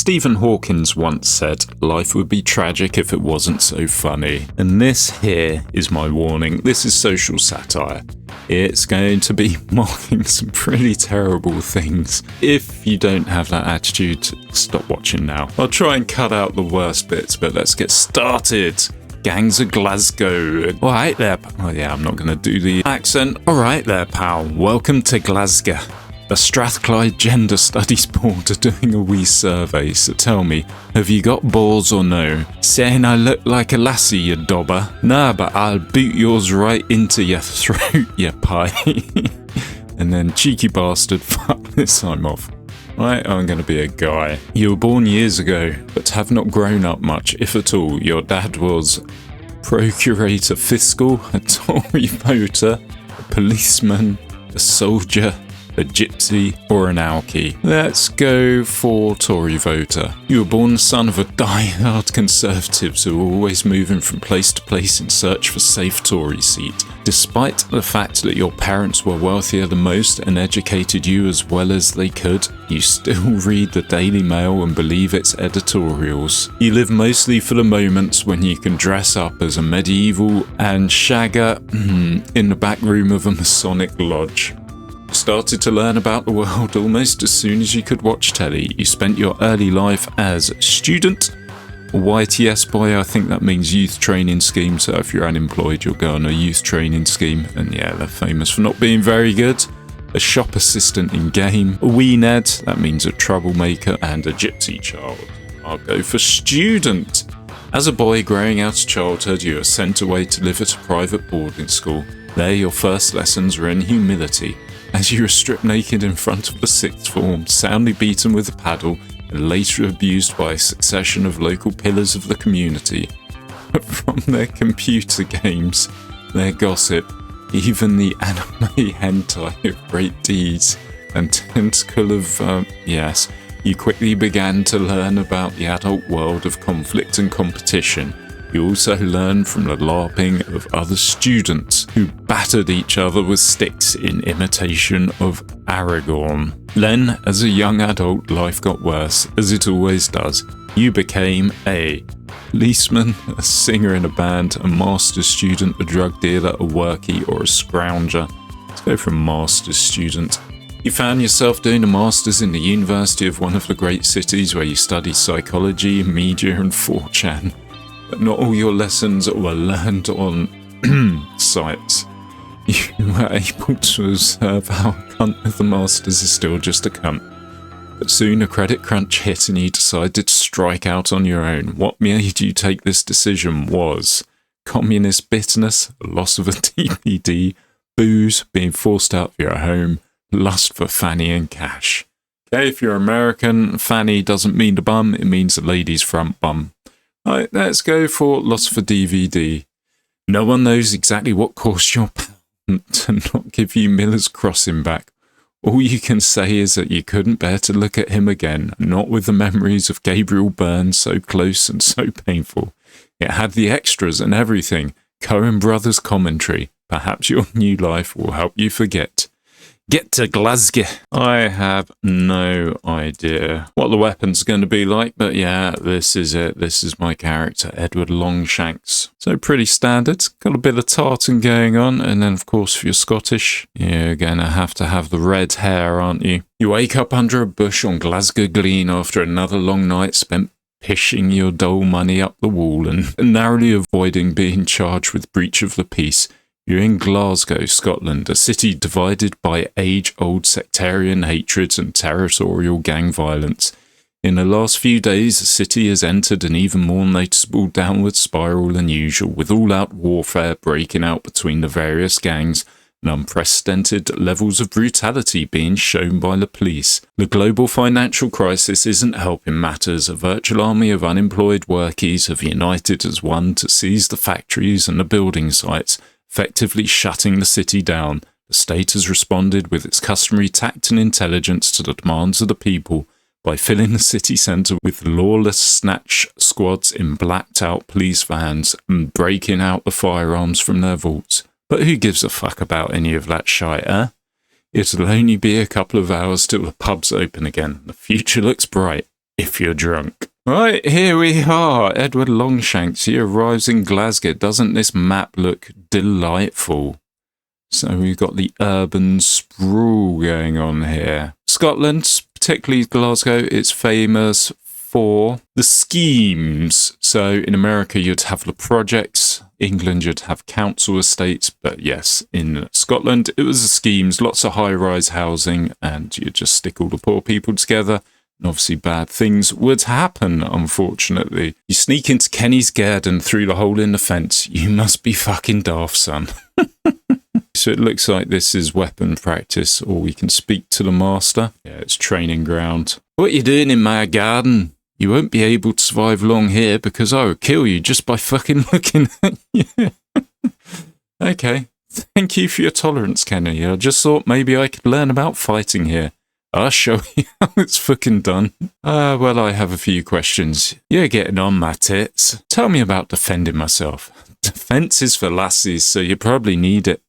Stephen Hawking once said, life would be tragic if it wasn't so funny. And this here is my warning. This is social satire. It's going to be mocking some pretty terrible things. If you don't have that attitude, stop watching now. I'll try and cut out the worst bits, but let's get started. Gangs of Glasgow. Alright there. Oh yeah, I'm not going to do the accent. Alright there, pal. Welcome to Glasgow. The Strathclyde Gender Studies Board are doing a wee survey, so tell me, have you got balls or no? Saying I look like a lassie, you dobber? Nah, but I'll boot yours right into your throat, you pie. And then, cheeky bastard, fuck this, I'm off. Right, I'm going to be a guy. You were born years ago, but have not grown up much, if at all. Your dad was procurator fiscal, a Tory voter, a policeman, a soldier, a gypsy, or an alkie. Let's go for Tory voter. You were born the son of a die-hard conservatives who were always moving from place to place in search for safe Tory seat. Despite the fact that your parents were wealthier than most and educated you as well as they could, you still read the Daily Mail and believe its editorials. You live mostly for the moments when you can dress up as a medieval and shagger in the back room of a Masonic lodge. Started to learn about the world almost as soon as you could watch telly. You spent your early life as a student, a YTS boy, I think that means youth training scheme, so if you're unemployed you'll go on a youth training scheme, and yeah, they're famous for not being very good. A shop assistant in game, a wee ned, that means a troublemaker, and a gypsy child. I'll go for student. As a boy growing out of childhood, you are sent away to live at a private boarding school. There your first lessons were in humility, as you were stripped naked in front of the sixth form, soundly beaten with a paddle, and later abused by a succession of local pillars of the community. From their computer games, their gossip, even the anime hentai of great deeds, and tentacle of, yes, you quickly began to learn about the adult world of conflict and competition. You also learned from the LARPing of other students who battered each other with sticks in imitation of Aragorn. Then, as a young adult, life got worse, as it always does. You became a policeman, a singer in a band, a master's student, a drug dealer, a workie, or a scrounger. Let's go for master's student. You found yourself doing a master's in the university of one of the great cities where you studied psychology, media, and 4chan. But not all your lessons were learned on sites. You were able to observe how a cunt with the masters is still just a cunt. But soon a credit crunch hit and you decided to strike out on your own. What made you take this decision was communist bitterness, loss of a DVD, booze, being forced out of your home, lust for fanny and cash. Okay, if you're American, fanny doesn't mean the bum, it means the lady's front bum. Right, let's go for loss for DVD. No one knows exactly what caused your parent to not give you Miller's Crossing back. All you can say is that you couldn't bear to look at him again, not with the memories of Gabriel Byrne so close and so painful. It had the extras and everything. Coen Brothers commentary. Perhaps your new life will help you forget. Get to Glasgow. I have no idea what the weapon's going to be like, but yeah, this is it. This is my character, Edward Longshanks. So pretty standard. Got a bit of tartan going on, and then of course if you're Scottish, you're going to have the red hair, aren't you? You wake up under a bush on Glasgow Green after another long night spent pishing your dole money up the wall and narrowly avoiding being charged with breach of the peace. You're in Glasgow, Scotland, a city divided by age-old sectarian hatreds and territorial gang violence. In the last few days, the city has entered an even more noticeable downward spiral than usual, with all-out warfare breaking out between the various gangs and unprecedented levels of brutality being shown by the police. The global financial crisis isn't helping matters. A virtual army of unemployed workies have united as one to seize the factories and the building sites, effectively shutting the city down. The state has responded with its customary tact and intelligence to the demands of the people by filling the city centre with lawless snatch squads in blacked-out police vans and breaking out the firearms from their vaults. But who gives a fuck about any of that shite, eh? It'll only be a couple of hours till the pubs open again. The future looks bright. if you're drunk. Right, here we are. Edward Longshanks. He arrives in Glasgow. Doesn't this map look delightful? So we've got the urban sprawl going on here. Scotland, particularly Glasgow, it's famous for the schemes. So in America, you'd have the projects. England, you'd have council estates. But yes, in Scotland, it was the schemes, lots of high-rise housing, and you just stick all the poor people together. And obviously bad things would happen, unfortunately. You sneak into Kenny's garden through the hole in the fence. You must be fucking daft, son. So it looks like this is weapon practice, or we can speak to the master. Yeah, it's training ground. What are you doing in my garden? You won't be able to survive long here because I would kill you just by fucking looking at you. Okay. Thank you for your tolerance, Kenny. I just thought maybe I could learn about fighting here. I'll show you how it's fucking done. Well, I have a few questions. You're getting on my tits. Tell me about defending myself. Defense is for lassies, so you probably need it.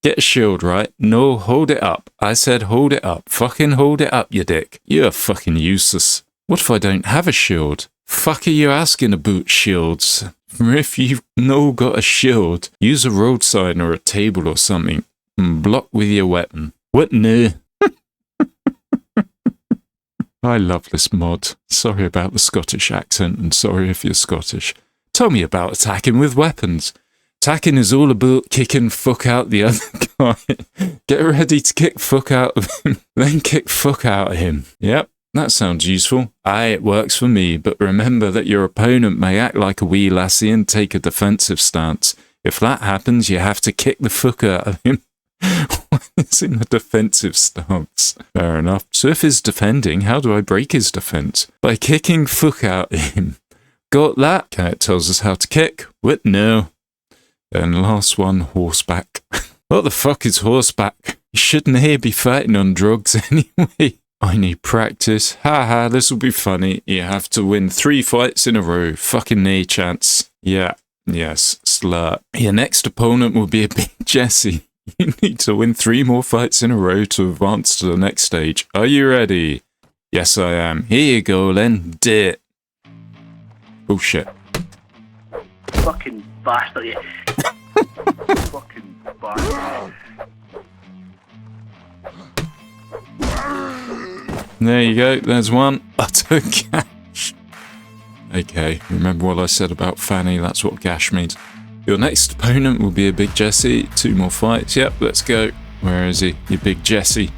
Get a shield, right? No, hold it up. I said hold it up. Fucking hold it up, you dick. You're fucking useless. What if I don't have a shield? Fuck are you asking about shields? If you've no got a shield, use a road sign or a table or something and block with your weapon. What no? I love this mod. Sorry about the Scottish accent and sorry if you're Scottish. Tell me about attacking with weapons. Attacking is all about kicking fuck out the other guy. Get ready to kick fuck out of him, then kick fuck out of him. Yep, that sounds useful. Aye, it works for me, but remember that your opponent may act like a wee lassie and take a defensive stance. If that happens, you have to kick the fuck out of him. It's in a defensive stance. Fair enough. So if he's defending, how do I break his defense? By kicking fuck out of him. Got that? Okay, it tells us how to kick. What? No. And last one, horseback. What the fuck is horseback? You shouldn't here be fighting on drugs anyway. I need practice. Haha, this will be funny. You have to win 3 fights in a row. Fucking no chance. Yeah. Yes, slur. Your next opponent will be a big Jesse. You need to win 3 more fights in a row to advance to the next stage. Are you ready? Yes, I am. Here you go, then. Dit. Oh, shit. Fucking bastard, you. Fucking bastard. There you go. There's one. Utter gash. Okay, remember what I said about Fanny? That's what gash means. Your next opponent will be a big Jesse. 2 more fights. Yep, let's go. Where is he? You big Jesse.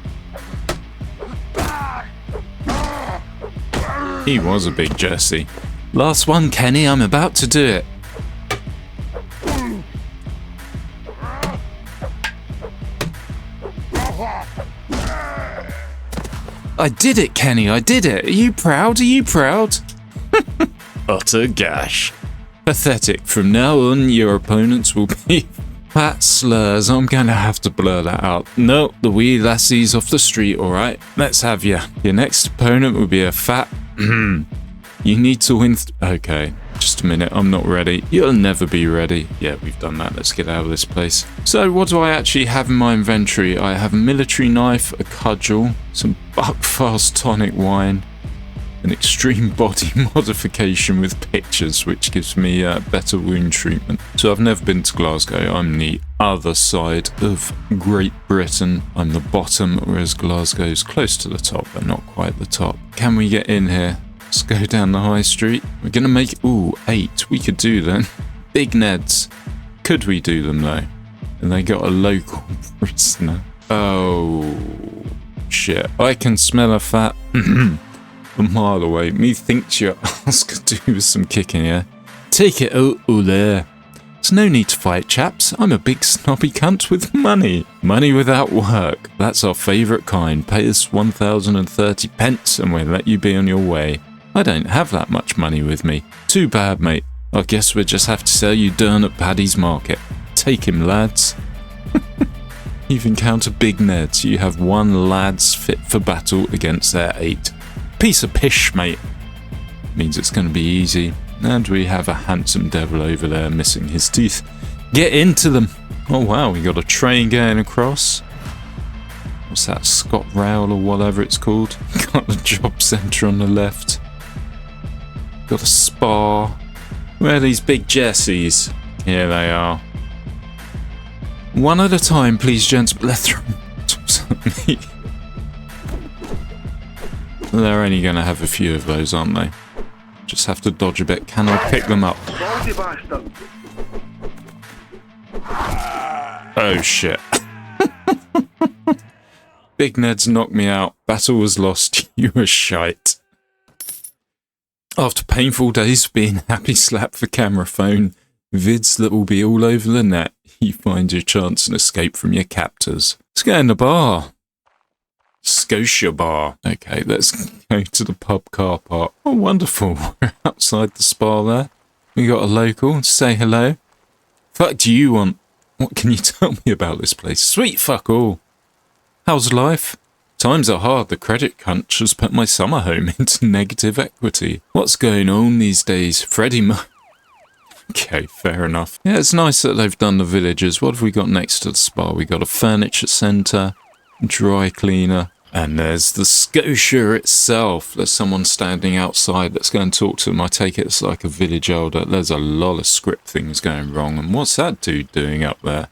He was a big Jesse. Last one, Kenny. I'm about to do it. I did it, Kenny. I did it. Are you proud? Are you proud? Utter gash. Pathetic. From now on, your opponents will be fat slurs. I'm gonna have to blur that out. No, the wee lassies off the street, alright? Let's have ya. Your next opponent will be a fat... You need to win... Okay, just a minute. I'm not ready. You'll never be ready. Yeah, we've done that. Let's get out of this place. So, what do I actually have in my inventory? I have a military knife, a cudgel, some buckfast tonic wine, an extreme body modification with pictures, which gives me better wound treatment. So I've never been to Glasgow. I'm the other side of Great Britain. I'm the bottom, whereas Glasgow's close to the top, but not quite the top. Can we get in here? Let's go down the high street. We're going to make... Ooh, 8. We could do them. Big Neds. Could we do them, though? And they got a local prisoner. Oh, shit. I can smell a fat... a mile away. Methinks your ass could do with some kicking, yeah? Take it out there. There's no need to fight, chaps. I'm a big snobby cunt with money. Money without work. That's our favourite kind. Pay us 1,030 pence and we'll let you be on your way. I don't have that much money with me. Too bad, mate. I guess we'll just have to sell you Dern at Paddy's Market. Take him, lads. You've encountered big Neds. You have 1 lads fit for battle against their 8. Piece of pish, mate. Means it's going to be easy. And we have a handsome devil over there missing his teeth. Get into them. Oh wow, we got a train going across. What's that? Scott Rail or whatever it's called. Got the job centre on the left. Got a spa. Where are these big Jessies? Here they are. One at a time, please, gents. They're only going to have a few of those, aren't they? Just have to dodge a bit. Can I pick them up? Oh shit. Big Neds knocked me out. Battle was lost. You were shite. After painful days of being happy slap for camera phone, vids that will be all over the net, you find your chance and escape from your captors. Let's go in the bar. Scotia bar. Okay, let's go to the pub car park. Oh, wonderful. We're outside the spa there. We got a local. Say hello. Fuck do you want? What can you tell me about this place? Sweet fuck all. How's life? Times are hard. The credit crunch has put my summer home into negative equity. What's going on these days? Okay, fair enough. Yeah, it's nice that they've done the villages. What have we got next to the spa? We got a furniture centre, dry cleaner, and there's the Scotia itself. There's someone standing outside. Let's go and talk to them. I take it it's like a village elder. There's a lot of script things going wrong. And what's that dude doing up there?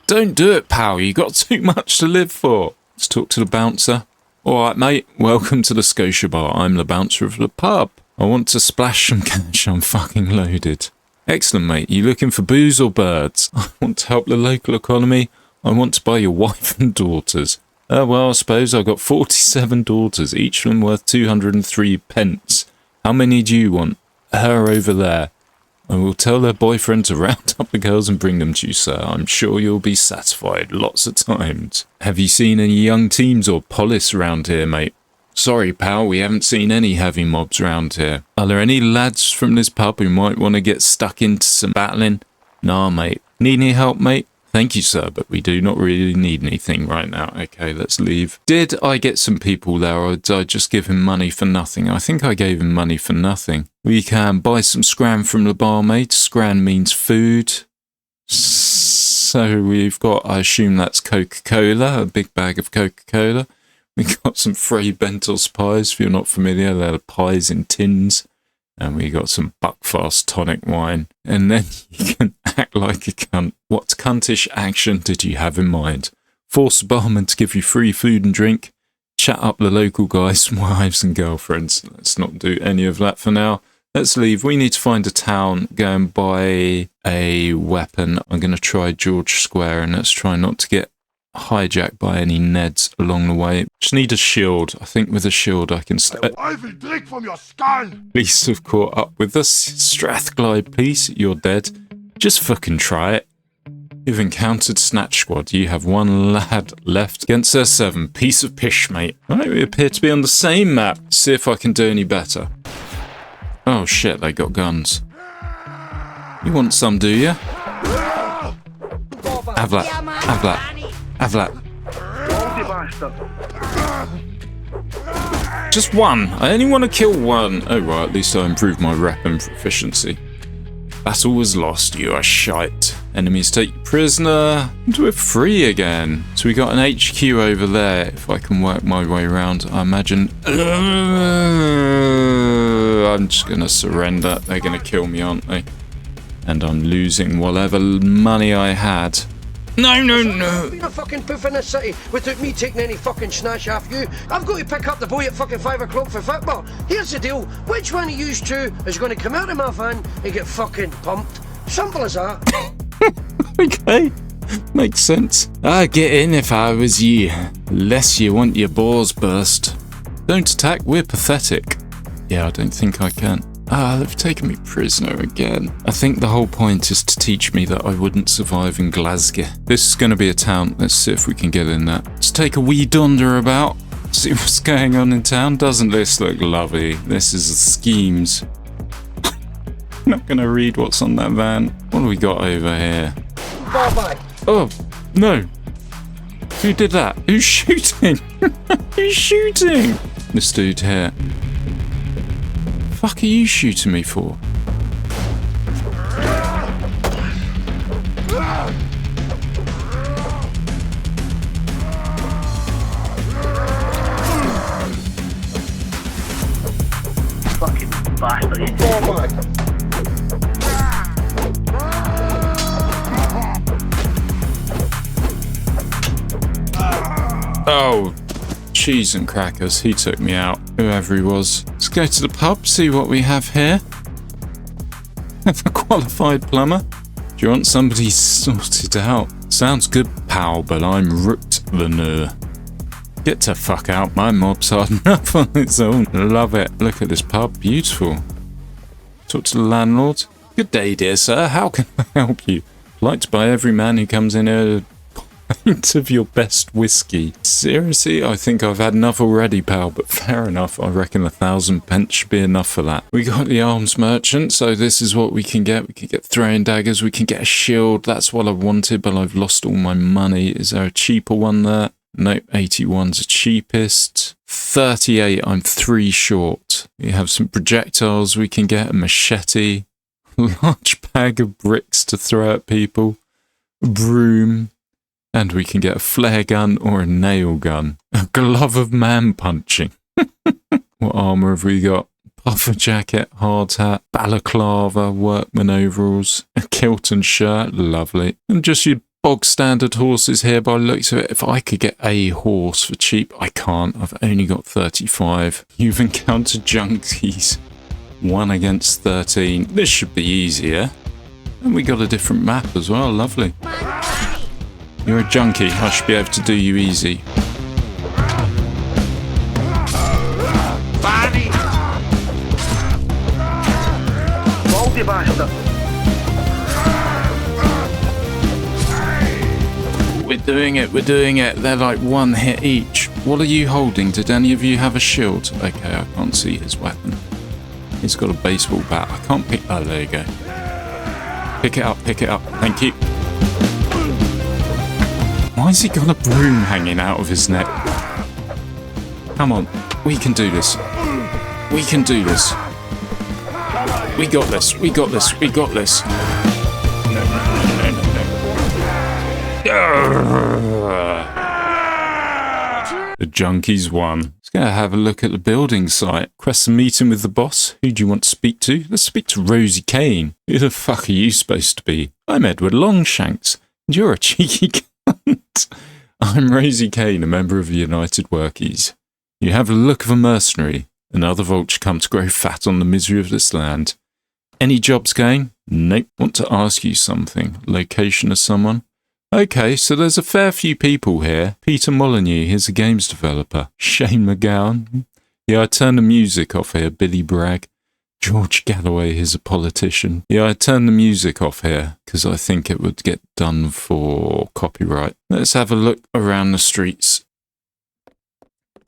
Don't do it, pal. You got too much to live for. Let's talk to the bouncer. All right, mate. Welcome to the Scotia bar. I'm the bouncer of the pub. I want to splash some cash. I'm fucking loaded. Excellent, mate. You looking for booze or birds? I want to help the local economy. I want to buy your wife and daughters. Well, I suppose I've got 47 daughters, each of them worth 203 pence. How many do you want? Her over there. I will tell their boyfriend to round up the girls and bring them to you, sir. I'm sure you'll be satisfied lots of times. Have you seen any young teams or police around here, mate? Sorry, pal, we haven't seen any heavy mobs around here. Are there any lads from this pub who might want to get stuck into some battling? Nah, mate. Need any help, mate? Thank you, sir, but we do not really need anything right now. Okay, let's leave. Did I get some people there, or did I just give him money for nothing? I think I gave him money for nothing. We can buy some scran from the barmaid. Scran means food. So we've got, I assume that's Coca-Cola, a big bag of Coca-Cola. We got some Frey Bentos pies, if you're not familiar. They're pies in tins. And we got some Buckfast tonic wine. And then you can act like a cunt. What cuntish action did you have in mind? Force the barman to give you free food and drink? Chat up the local guys' wives and girlfriends? Let's not do any of that for now. Let's leave. We need to find a town, go and buy a weapon. I'm going to try George Square, and let's try not to get hijacked by any Neds along the way. Just need a shield. I think with a shield I can... I will drink from your skull! Police have caught up with us. Strathclyde police, you're dead. Just fucking try it. You've encountered Snatch Squad. You have one lad left against their 7. Piece of pish, mate. Right, we appear to be on the same map. See if I can do any better. Oh shit, they got guns. You want some, do you? Have that. Have that. Have that. Just one. I only want to kill one. Oh right, at least I improved my weapon proficiency. Battle was lost. You are shite. Enemies take you prisoner. And we're free again. So we got an HQ over there. If I can work my way around, I imagine. I'm just gonna surrender. They're gonna kill me, aren't they? And I'm losing whatever money I had. No, no, no. Been a fucking poof in this city without me taking any fucking snatch off you. I've got to pick up the boy at fucking 5 o'clock for football. Here's the deal. Which one of you two is going to come out of my van and get fucking pumped? Simple as that. Okay. Makes sense. I'd get in if I was you. Less you want your balls burst. Don't attack, we're pathetic. Yeah, I don't think I can. They've taken me prisoner again. I think the whole point is to teach me that I wouldn't survive in Glasgow. This is going to be a town. Let's see if we can get in there. Let's take a wee dunder about. See what's going on in town. Doesn't this look lovely? This is the schemes. I'm not going to read what's on that van. What do we got over here? Bye-bye. Oh, no. Who did that? Who's shooting? Who's shooting? This dude here. What the fuck are you shooting me for? bastard, you. Fall back. Oh, cheese and crackers. He took me out, whoever he was. Let's go to the pub, see what we have here. Have a qualified plumber. Do you want somebody sorted out? Sounds good, pal, but I'm rooked the new. Get to fuck out, my mob's hard enough on its own. Love it. Look at this pub, beautiful. Talk to the landlord. Good day, dear sir. How can I help you? Liked by every man who comes in here. Pint of your best whiskey. Seriously, I think I've had enough already, pal, but fair enough. I reckon 1,000 pence should be enough for that. We got the arms merchant, so this is what we can get. We can get throwing daggers, we can get a shield. That's what I wanted, but I've lost all my money. Is there a cheaper one there? Nope, 81's the cheapest. 38, I'm 3 short. We have some projectiles we can get, a machete, a large bag of bricks to throw at people, a broom, and we can get a flare gun or a nail gun. A glove of man punching. What armour have we got? Puffer jacket, hard hat, balaclava, workman overalls, a kilt and shirt, lovely. And just your bog standard horses here by the looks of it. If I could get a horse for cheap, I can't. I've only got 35. You've encountered junkies. 1 against 13. This should be easier. And we got a different map as well, lovely. You're a junkie, I should be able to do you easy. Barney! Baldy bastard! We're doing it. They're like 1 hit each. What are you holding? Did any of you have a shield? Okay, I can't see his weapon. He's got a baseball bat. I can't pick... Oh, there you go. Pick it up. Thank you. Why has he got a broom hanging out of his neck? Come on, we can do this. We can do this. We got this. The junkies won. Let's go have a look at the building site. Request a meeting with the boss. Who do you want to speak to? Let's speak to Rosie Kane. Who the fuck are you supposed to be? I'm Edward Longshanks, and you're a cheeky cunt. I'm Rosie Kane, a member of the United Workies. You have the look of a mercenary. Another vulture come to grow fat on the misery of this land. Any jobs going? Nope. Want to ask you something. Location of someone? Okay, so there's a fair few people here. Peter Molyneux, he's a games developer. Shane McGowan. Yeah, I turned the music off here. Billy Bragg. George Galloway, he's a politician. Yeah, I turned the music off here because I think it would get done for copyright. Let's have a look around the streets.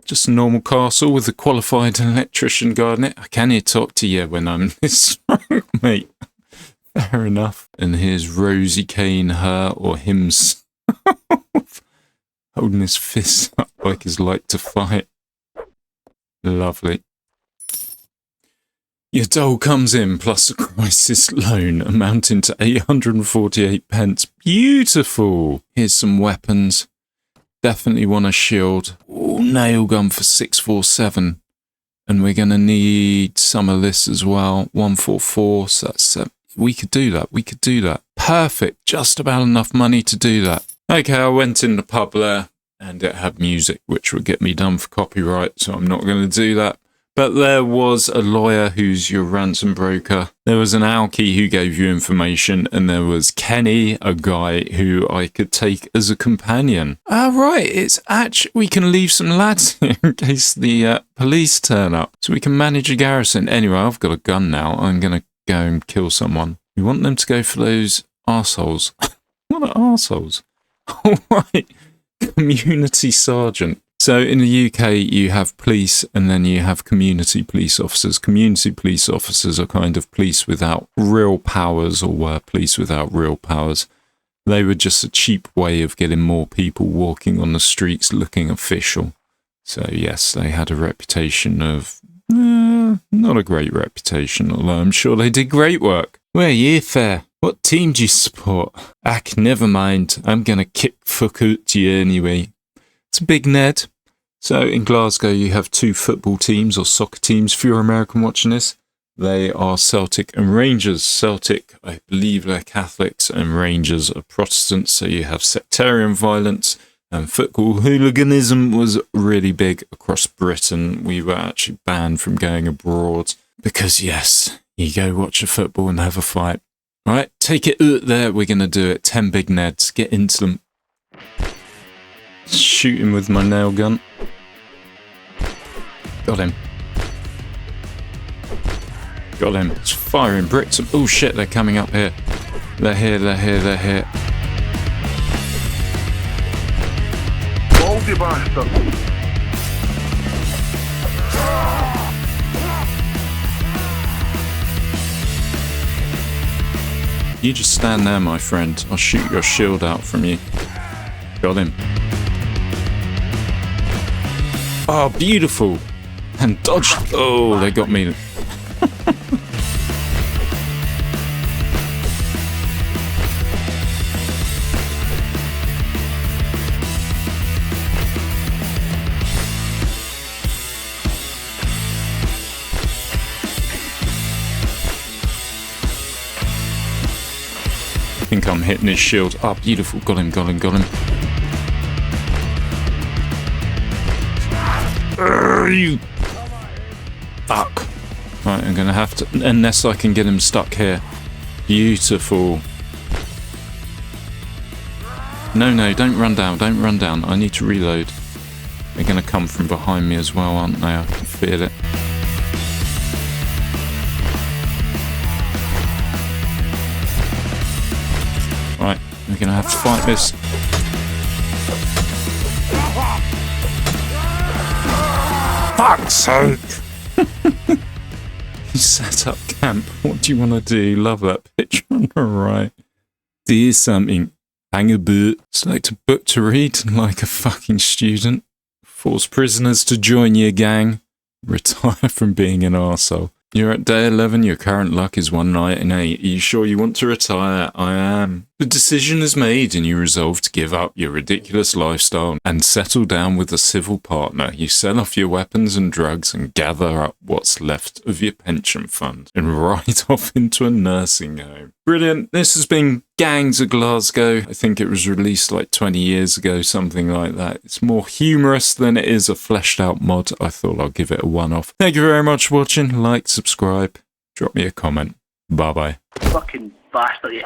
Just a normal castle with a qualified electrician guarding it. I can't talk to you when I'm this strong, mate. Fair enough. And here's Rosie Kane, her or himself, holding his fists up like he's like to fight. Lovely. Your dole comes in plus a crisis loan amounting to 848 pence. Beautiful. Here's some weapons. Definitely want a shield. Ooh, nail gun for 647. And we're going to need some of this as well. 144, so that's 7. We could do that. Perfect. Just about enough money to do that. Okay, I went in the pub there and it had music, which would get me done for copyright, so I'm not going to do that. But there was a lawyer who's your ransom broker. There was an alky who gave you information, and there was Kenny, a guy who I could take as a companion. Right, it's actually, we can leave some lads here in case the police turn up. So we can manage a garrison. Anyway, I've got a gun now. I'm going to go and kill someone. You want them to go for those arseholes. What are arseholes? All right, community sergeant. So in the UK, you have police and then you have community police officers. Community police officers are kind of police without real powers, or were police without real powers. They were just a cheap way of getting more people walking on the streets looking official. So yes, they had a reputation of, not a great reputation, although I'm sure they did great work. Where are you, fair? What team do you support? Never mind. I'm going to kick fuck out to you anyway. It's a big Ned. So in Glasgow, you have 2 football teams or soccer teams for your American watching this. They are Celtic and Rangers. Celtic, I believe they're Catholics, and Rangers are Protestants. So you have sectarian violence, and football hooliganism was really big across Britain. We were actually banned from going abroad because, yes, you go watch a football and have a fight. Right, take it out there. We're going to do it. 10 big neds. Get into them. Shoot him with my nail gun. Got him. Got him. It's firing bricks. Oh shit, they're coming up here. They're here, they're here, they're here. Baldy bastard. You just stand there, my friend. I'll shoot your shield out from you. Got him. Oh, beautiful. And dodged. Oh, they got me. I think I'm hitting his shield. Oh, beautiful. Got him, got him, got him. You fuck. Right, I'm gonna have to, unless I can get him stuck here. Beautiful. No, no, don't run down, don't run down. I need to reload. They're gonna come from behind me as well, aren't they? I can feel it. Right, we're gonna have to fight this. Fuck's sake! You set up camp. What do you want to do? Love that picture on the right. Do something. Hang a boot. Select a book to read like a fucking student. Force prisoners to join your gang. Retire from being an arsehole. You're at day 11, your current luck is 1 night in 8. Are you sure you want to retire? I am. The decision is made and you resolve to give up your ridiculous lifestyle and settle down with a civil partner. You sell off your weapons and drugs and gather up what's left of your pension fund and ride off into a nursing home. Brilliant. This has been Gangs of Glasgow. I think it was released like 20 years ago, something like that. It's more humorous than it is a fleshed out mod. I thought I'll give it a one-off. Thank you very much for watching. Like, subscribe, drop me a comment. Bye-bye. Fucking bastard.